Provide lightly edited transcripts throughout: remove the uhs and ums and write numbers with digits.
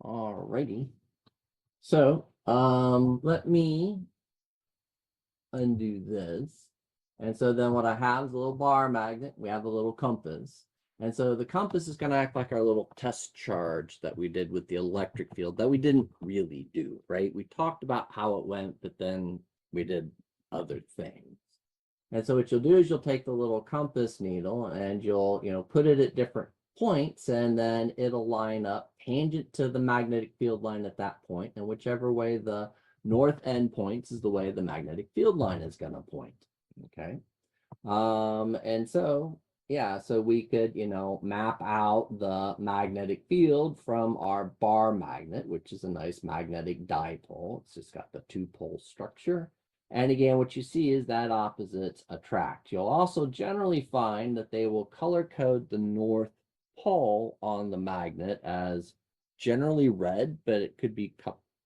Alrighty. So let me undo this. And so then what I have is a little bar magnet. We have a little compass. And so the compass is going to act like our little test charge that we did with the electric field that we didn't really do, right? We talked about how it went, but then we did other things. And so what you'll do is you'll take the little compass needle and you'll, put it at different points, and then it'll line up tangent to the magnetic field line at that point. And whichever way the north end points is the way the magnetic field line is going to point. Okay. And so, yeah, so we could, map out the magnetic field from our bar magnet, which is a nice magnetic dipole. It's just got the two-pole structure. And again, what you see is that opposites attract. You'll also generally find that they will color code the north pole on the magnet as generally red, but it could be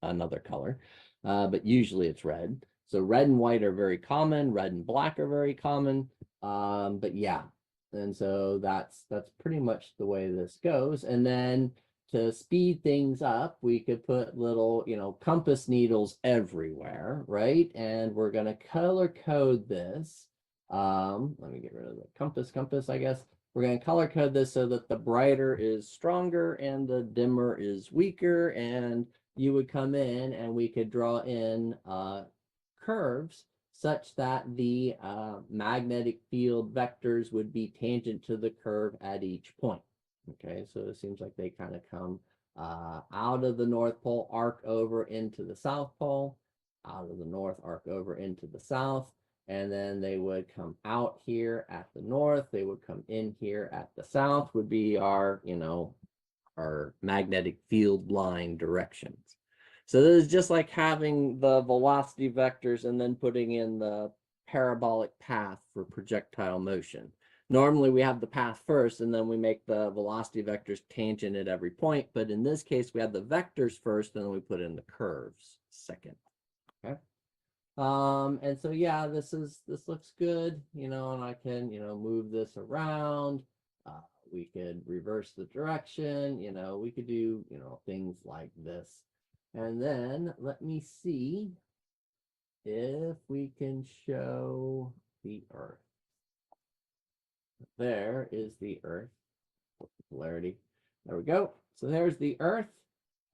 another color, but usually it's red. So red and white are very common, red and black are very common, but yeah. And so that's pretty much the way this goes. And then to speed things up, we could put little, compass needles everywhere, right? And we're going to color code this. Let me get rid of the compass, I guess. We're going to color code this so that the brighter is stronger and the dimmer is weaker. And you would come in and we could draw in curves such that the magnetic field vectors would be tangent to the curve at each point. Okay, so it seems like they kind of come out of the North Pole, arc over into the South Pole, out of the North, arc over into the South, and then they would come out here at the North, they would come in here at the South, would be our, our magnetic field line directions. So this is just like having the velocity vectors and then putting in the parabolic path for projectile motion. Normally we have the path first and then we make the velocity vectors tangent at every point. But in this case, we have the vectors first and then we put in the curves second. Okay. And so, yeah, this looks good, and I can, move this around. We could reverse the direction, we could do, things like this. And then let me see if we can show the Earth. There is the Earth. Polarity. There we go. So there's the Earth.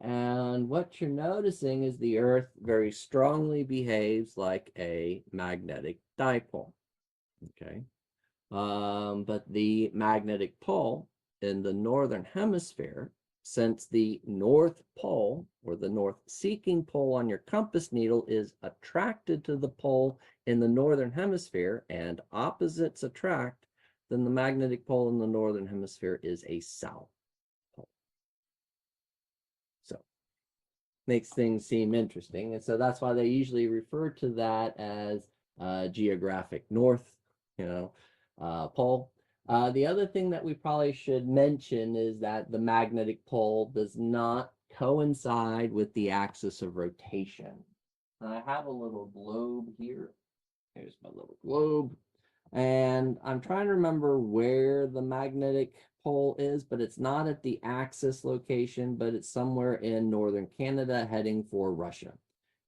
And what you're noticing is the Earth very strongly behaves like a magnetic dipole. Okay. But the magnetic pole in the northern hemisphere, since the North Pole or the north seeking pole on your compass needle is attracted to the pole in the northern hemisphere and opposites attract, then the magnetic pole in the northern hemisphere is a south pole. So makes things seem interesting. And so that's why they usually refer to that as geographic north, pole. The other thing that we probably should mention is that the magnetic pole does not coincide with the axis of rotation. I have a little globe here. Here's my little globe. And I'm trying to remember where the magnetic pole is, but it's not at the axis location, but it's somewhere in northern Canada heading for Russia.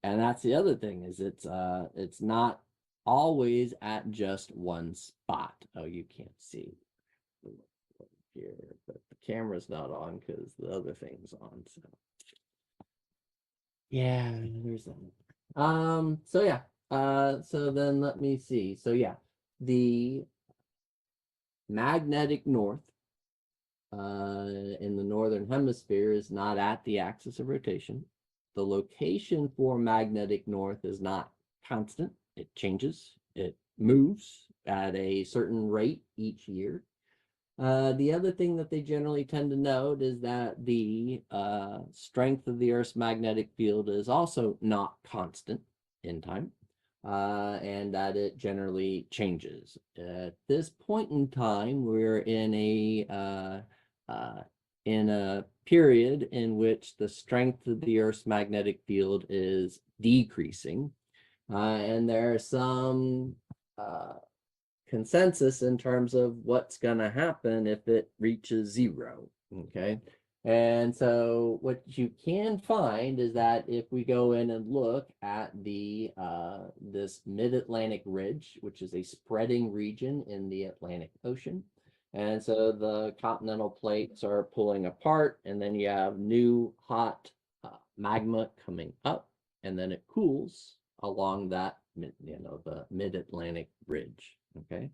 And that's the other thing, is it's not always at just one spot. Oh, you can't see here, but the camera's not on because the other thing's on. So yeah, there's that. So yeah. So then let me see. So yeah, the magnetic north in the northern hemisphere is not at the axis of rotation. The location for magnetic north is not constant. It changes. It moves at a certain rate each year. The other thing that they generally tend to note is that the strength of the Earth's magnetic field is also not constant in time, and that it generally changes. At this point in time, we're in a period in which the strength of the Earth's magnetic field is decreasing. And there's some consensus in terms of what's going to happen if it reaches zero. Okay. And so what you can find is that if we go in and look at the this mid-Atlantic ridge, which is a spreading region in the Atlantic Ocean, and so the continental plates are pulling apart, and then you have new hot magma coming up, and then it cools along that, the mid-Atlantic ridge. Okay.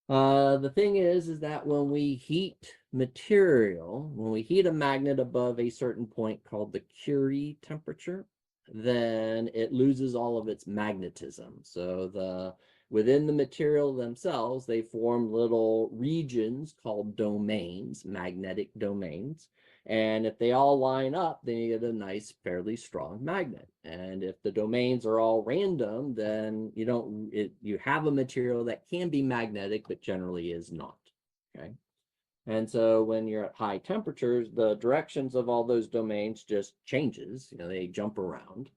The thing is that when we heat material, when we heat a magnet above a certain point called the Curie temperature, then it loses all of its magnetism. So within the material themselves, they form little regions called domains, magnetic domains. And if they all line up, then you get a nice, fairly strong magnet. And if the domains are all random, then you have a material that can be magnetic, but generally is not. Okay. And so when you're at high temperatures, the directions of all those domains just changes. They jump around.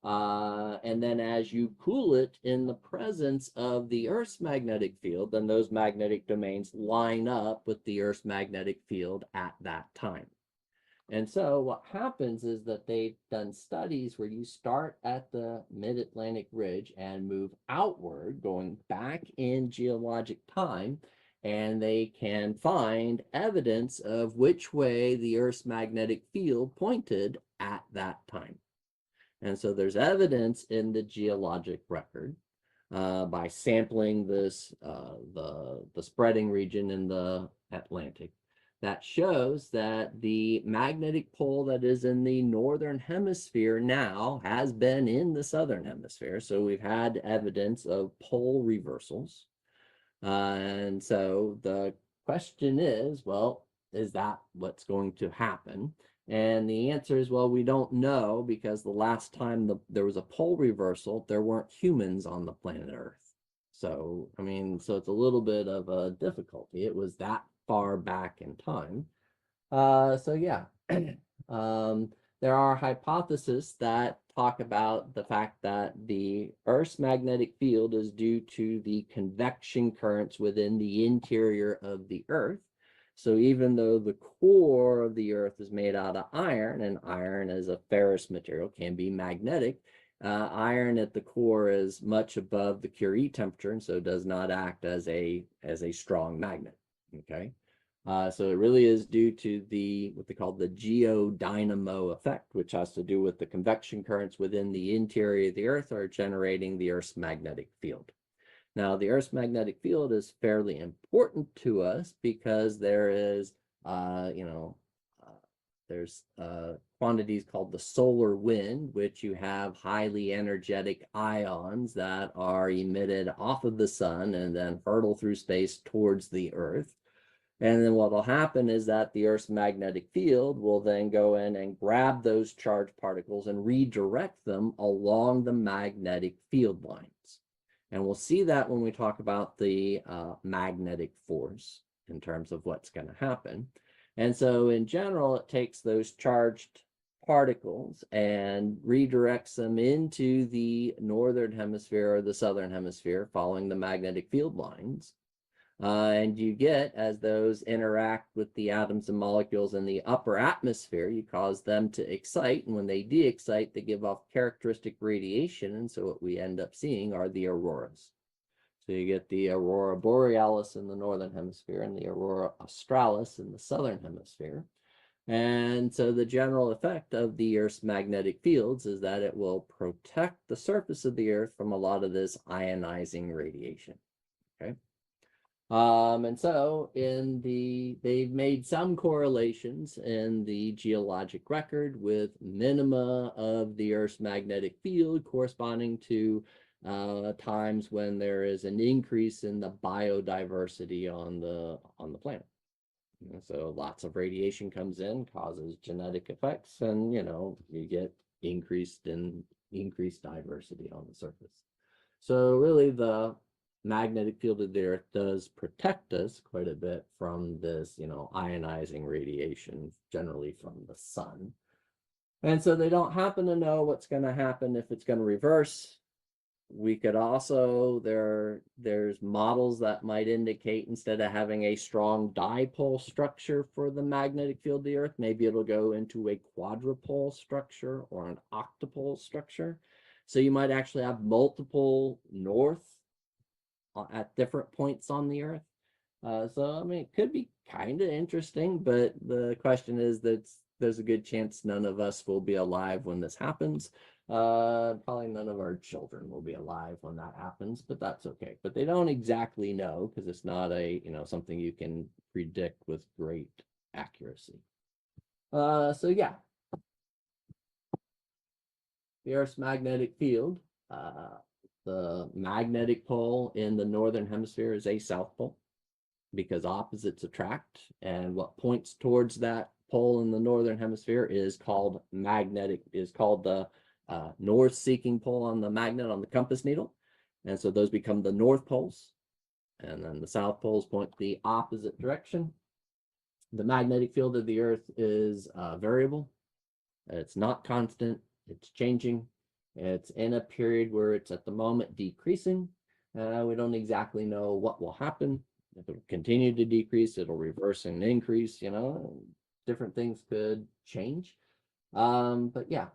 And then as you cool it in the presence of the Earth's magnetic field, then those magnetic domains line up with the Earth's magnetic field at that time. And so what happens is that they've done studies where you start at the mid-Atlantic ridge and move outward, going back in geologic time, and they can find evidence of which way the Earth's magnetic field pointed at that time. And so there's evidence in the geologic record by sampling this the spreading region in the Atlantic that shows that the magnetic pole that is in the northern hemisphere now has been in the southern hemisphere. So we've had evidence of pole reversals. And so the question is, well, is that what's going to happen? And the answer is, well, we don't know, because the last time there was a pole reversal, there weren't humans on the planet Earth. So, so it's a little bit of a difficulty. It was that far back in time. So yeah, there are hypotheses that talk about the fact that the Earth's magnetic field is due to the convection currents within the interior of the Earth. So even though the core of the Earth is made out of iron, and iron as a ferrous material can be magnetic, iron at the core is much above the Curie temperature, and so does not act as a strong magnet. Okay. So it really is due to what they call the geodynamo effect, which has to do with the convection currents within the interior of the Earth are generating the Earth's magnetic field. Now, the Earth's magnetic field is fairly important to us because there is, there's quantities called the solar wind, which you have highly energetic ions that are emitted off of the sun and then hurtle through space towards the Earth. And then what will happen is that the Earth's magnetic field will then go in and grab those charged particles and redirect them along the magnetic field lines. And we'll see that when we talk about the magnetic force in terms of what's going to happen. And so in general, it takes those charged particles and redirects them into the northern hemisphere or the southern hemisphere following the magnetic field lines. And you get, as those interact with the atoms and molecules in the upper atmosphere, you cause them to excite. And when they de-excite, they give off characteristic radiation. And so what we end up seeing are the auroras. So you get the aurora borealis in the northern hemisphere and the aurora australis in the southern hemisphere. And so the general effect of the Earth's magnetic fields is that it will protect the surface of the Earth from a lot of this ionizing radiation. Okay. And so they've made some correlations in the geologic record with minima of the Earth's magnetic field corresponding to times when there is an increase in the biodiversity on the planet. So lots of radiation comes in, causes genetic effects, and you get increased diversity on the surface. So really the magnetic field of the Earth does protect us quite a bit from this, ionizing radiation, generally from the sun. And so they don't happen to know what's going to happen if it's going to reverse. We could also, there's models that might indicate instead of having a strong dipole structure for the magnetic field of the Earth, maybe it'll go into a quadrupole structure or an octupole structure. So you might actually have multiple north at different points on the Earth. So I mean, it could be kind of interesting, but the question is that there's a good chance none of us will be alive when this happens. Probably none of our children will be alive when that happens, but that's okay. But they don't exactly know because it's not a, something you can predict with great accuracy. So yeah, the Earth's magnetic field, the magnetic pole in the northern hemisphere is a south pole because opposites attract, and what points towards that pole in the northern hemisphere is called the north-seeking pole on the magnet on the compass needle, and so those become the north poles, and then the south poles point the opposite direction. The magnetic field of the Earth is variable. It's not constant. It's changing. It's in a period where it's at the moment decreasing. We don't exactly know what will happen. If it'll continue to decrease, it'll reverse and increase, different things could change. But yeah.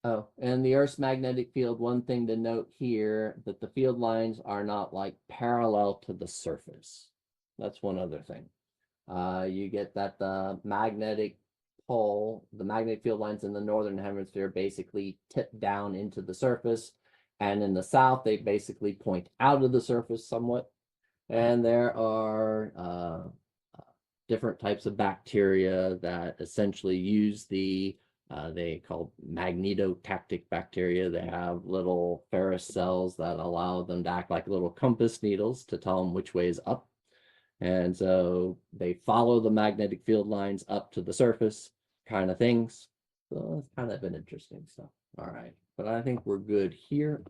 Oh, and the Earth's magnetic field, one thing to note here, that the field lines are not like parallel to the surface. That's one other thing. You get that the magnetic pole, the magnetic field lines in the northern hemisphere basically tip down into the surface, and in the south, they basically point out of the surface somewhat. And there are different types of bacteria that essentially use they call magnetotactic bacteria. They have little ferrous cells that allow them to act like little compass needles to tell them which way is up. And so they follow the magnetic field lines up to the surface kind of things. So it's kind of an interesting stuff. All right, but I think we're good here.